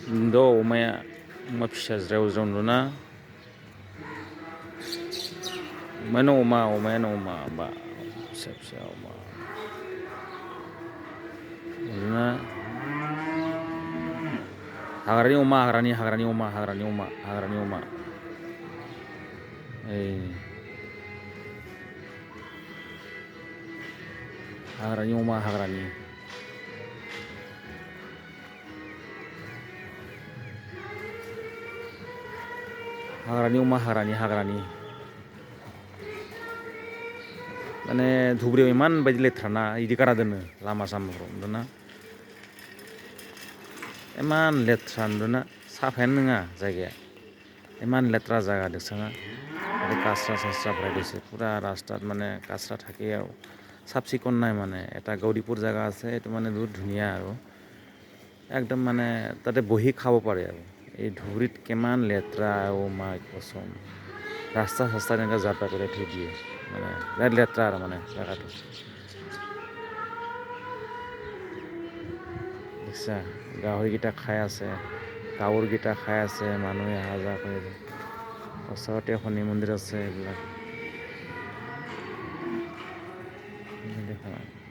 अमाया अमा फिसा ज्राव ज्राव नुना अमायानो अमा बा फिसा फिसा अमा नुना हाग्रानि अमा हाग्रानि अमा हाग्रानि अमा हाग्रानि माने धुब्रियाव इमान बायदि लेथ्राना इदि गारा दोनो लामा सामाफ्राव नुदोंना इमान लेथ्रा नुदोंना साफायानो नङा जायगाया इमान लेथ्रा जागा দেখছাङা आरो কাচরা সাচরা ভরাইছে পুরা রাস্তাত মানে কাচরা থাকে আৰু চাফ চিকুণ নাই মানে এটা গৌৰীপুৰ জাগা আছে এইটো মানে বহুত ধুনীয়া আৰু একদম মানে তাতে বহি খাব পাৰে আৰু এই ধুবুৰীত কিমান লেতেৰা মাই কচম ৰাস্তা চাস্তা এনেকৈ জাপা কৰি থৈ দিয়ে মানে বিৰাট লেতেৰা আৰু মানে জাগাটো দেখছা গাহৰিকেইটা খাই আছে কাউৰকেইটা খাই আছে মানুহে অহা যোৱা কৰি ওচৰতে শনি মন্দিৰ আছে এইবিলাক দেখা